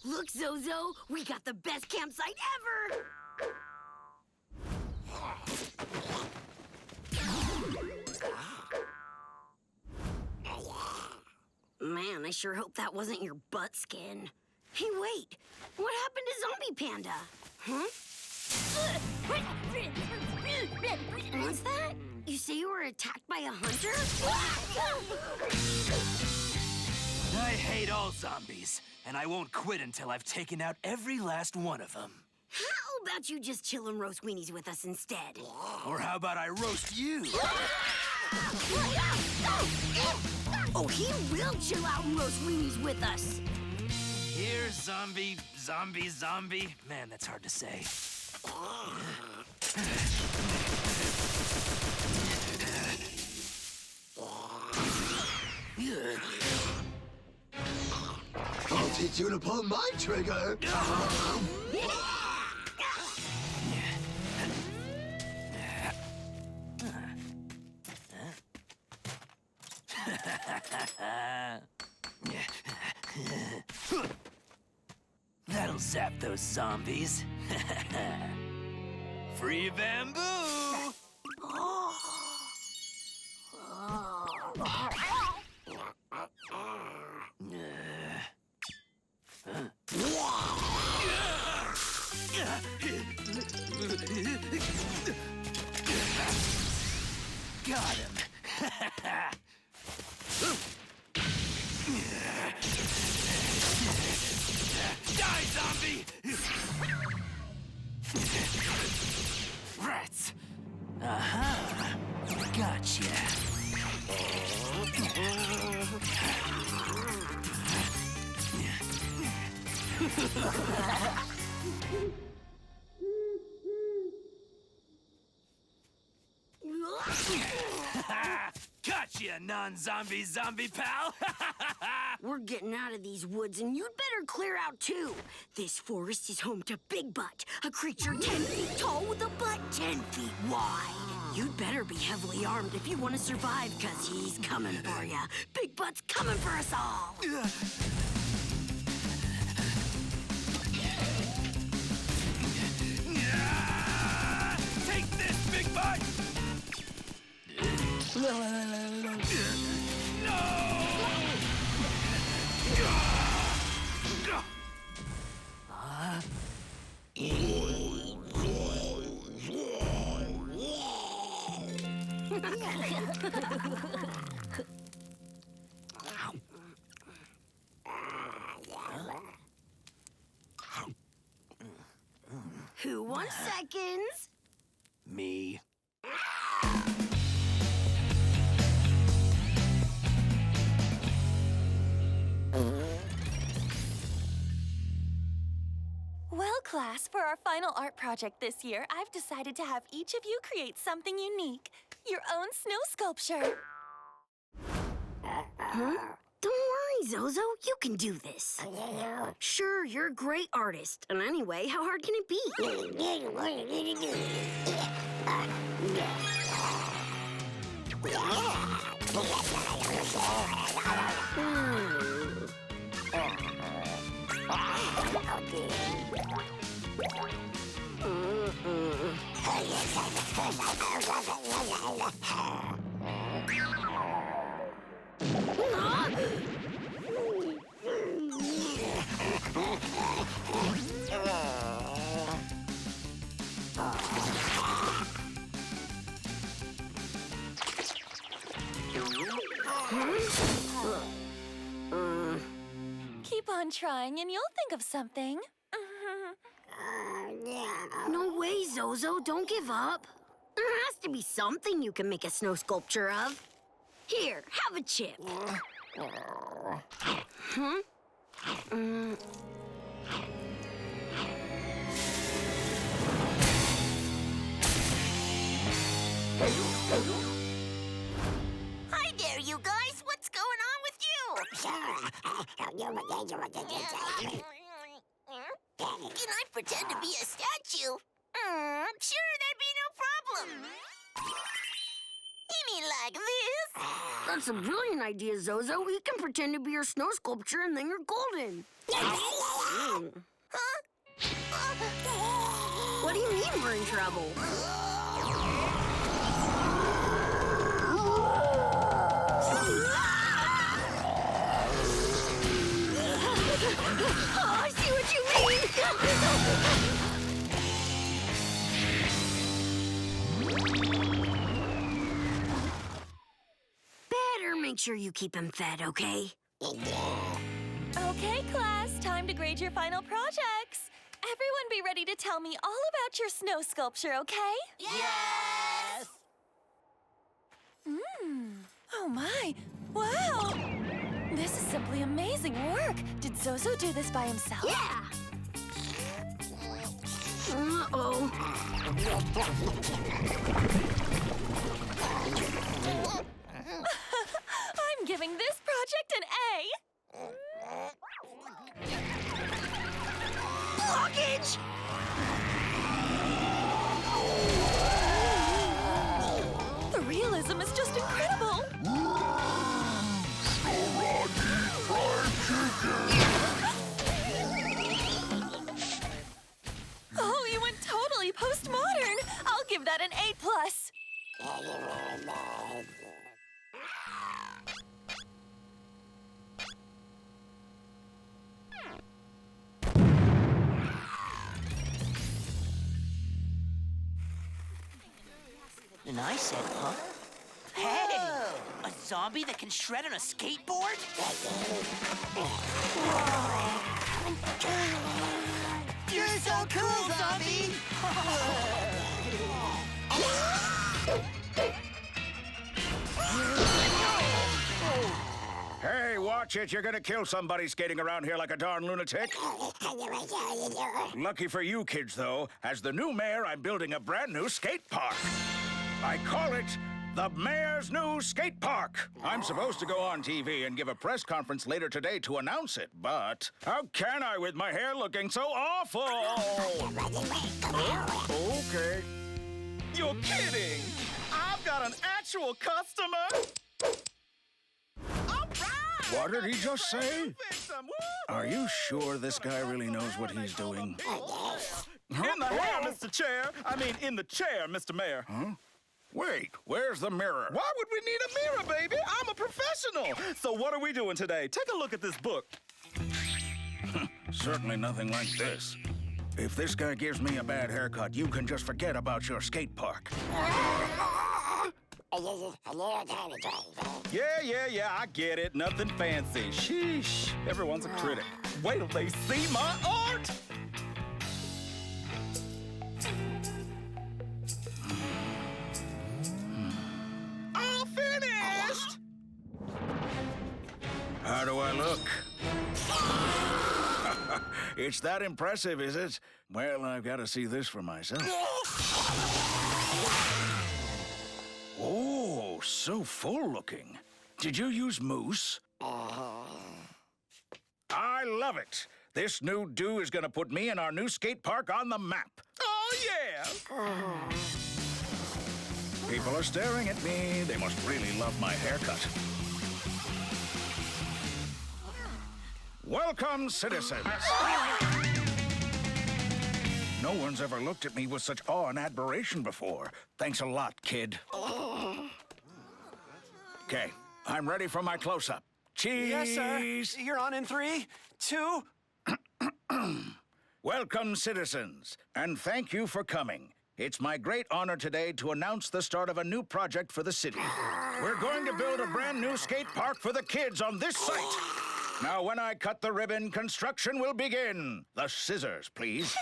Look, Zozo, we got the best campsite ever! Man, I sure hope that wasn't your butt skin. Hey, wait! What happened to Zombie Panda? Huh? What's that? You say you were attacked by a hunter? I hate all zombies, and I won't quit until I've taken out every last one of them. How about you just chill and roast weenies with us instead? Or how about I roast you? Oh, he will chill out and roast weenies with us. Here, zombie, zombie, zombie. Man, that's hard to say. I'll teach you to pull my trigger. That'll zap those zombies. Free bamboo! Got him. Die, zombie! Rats! Aha! Gotcha! Gotcha, non-zombie zombie pal! We're getting out of these woods, and you'd better clear out, too. This forest is home to Big Butt, a creature 10 feet tall with a butt 10 feet wide. You'd better be heavily armed if you want to survive, because he's coming for you. Big Butt's coming for us all. Take this, Big Butt! No! Who wants seconds? Me. Well, class, for our final art project this year, I've decided to have each of you create something unique. Your own snow sculpture. Huh? Don't worry, Zozo. You can do this. Sure, you're a great artist. And anyway, how hard can it be? Keep on trying and you'll think of something. No way, Zozo. Don't give up. There has to be something you can make a snow sculpture of. Here, have a chip. Huh? Hi there, you guys. What's going on with you? Can I pretend to be a statue? Sure, that'd be no problem. You mean like this? That's a brilliant idea, Zozo. We can pretend to be your snow sculpture and then you're golden. What do you mean we're in trouble? Oh, I see what you mean! Better make sure you keep him fed, okay? Okay, class, time to grade your final projects. Everyone be ready to tell me all about your snow sculpture, okay? Yes! Oh my, wow! This is simply amazing work. Did Zozo do this by himself? Yeah! Uh-oh. I'm giving this project an A. Blockage! The realism is just incredible. Oh, you went totally postmodern. I'll give that an A+. And I said, huh? Hey! A zombie that can shred on a skateboard? You're so cool, zombie! Hey, watch it. You're gonna kill somebody skating around here like a darn lunatic. Lucky for you kids, though, as the new mayor, I'm building a brand new skate park. I call it the Mayor's New Skate Park. I'm supposed to go on TV and give a press conference later today to announce it, but how can I with my hair looking so awful? Okay. You're kidding! I've got an actual customer! All right! What did he just say? Victim! Are you sure this guy really knows what he's doing? In the hair, Mr. Chair! I mean, in the chair, Mr. Mayor. Huh? Wait, where's the mirror? Why would we need a mirror, baby? I'm a professional! So what are we doing today? Take a look at this book. Certainly nothing like this. If this guy gives me a bad haircut, you can just forget about your skate park. Yeah, I get it. Nothing fancy. Sheesh. Everyone's a critic. Wait till they see my art! All finished! How do I look? It's that impressive, is it? Well, I've got to see this for myself. Oh, so full-looking. Did you use mousse? I love it. This new do is going to put me and our new skate park on the map. Oh, yeah! People are staring at me. They must really love my haircut. Welcome, citizens. No one's ever looked at me with such awe and admiration before. Thanks a lot, kid. Okay, I'm ready for my close-up. Cheese! Yes, sir. You're on in 3, 2... Welcome, citizens, and thank you for coming. It's my great honor today to announce the start of a new project for the city. We're going to build a brand new skate park for the kids on this site. Now, when I cut the ribbon, construction will begin. The scissors, please.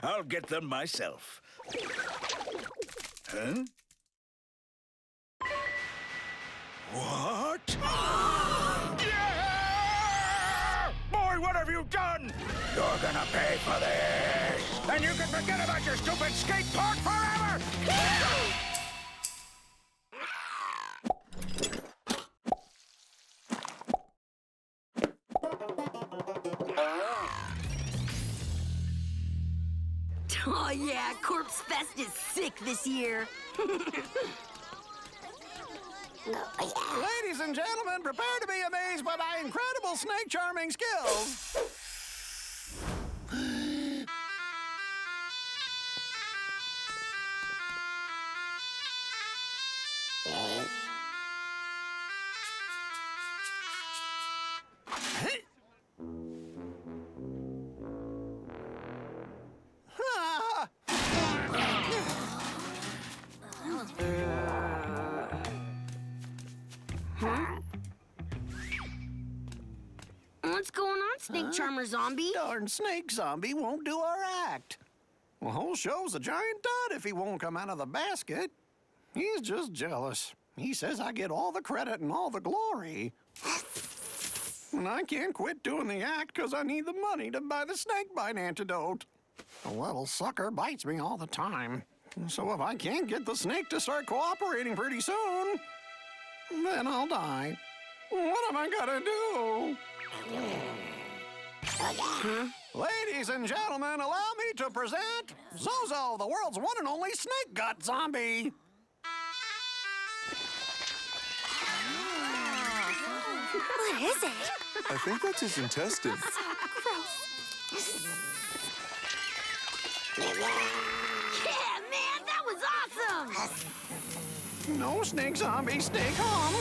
I'll get them myself. Huh? What? Yeah! Boy, what have you done? You're gonna pay for this! And you can forget about your stupid skate park forever! Oh, yeah, Corpse Fest is sick this year. Ladies and gentlemen, prepare to be amazed by my incredible snake charming skills. What's going on, Snake Charmer Zombie? Darn snake zombie won't do our act. The whole show's a giant dud if he won't come out of the basket. He's just jealous. He says I get all the credit and all the glory. And I can't quit doing the act because I need the money to buy the snake bite antidote. The little sucker bites me all the time. So if I can't get the snake to start cooperating pretty soon, then I'll die. What am I gonna do? Ladies and gentlemen, allow me to present Zozo, the world's one and only snake gut zombie. What is it? I think that's his intestines. Yeah, man, that was awesome! No snake zombie, stay calm.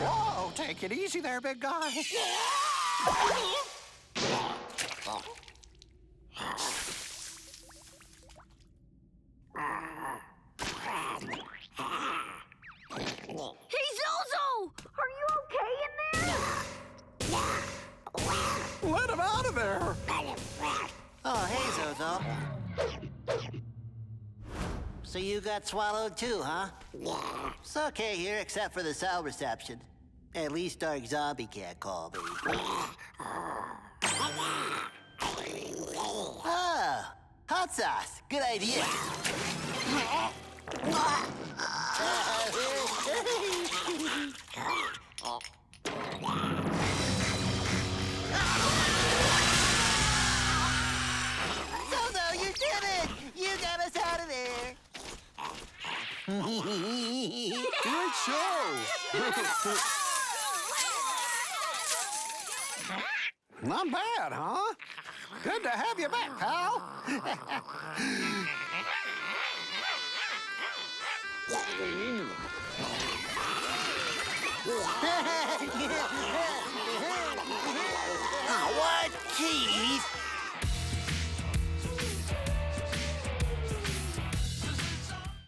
Whoa, take it easy there, big guy. Hey, Zozo! Are you okay in there? Let him out of there. Oh, hey, Zozo. So you got swallowed too, huh? Yeah. It's okay here, except for the cell reception. At least Dark Zombie can't call me. Oh, hot sauce. Good idea. Zozo, you did it! You got us out of there. Great show! Not bad, huh? Good to have you back, pal. What key?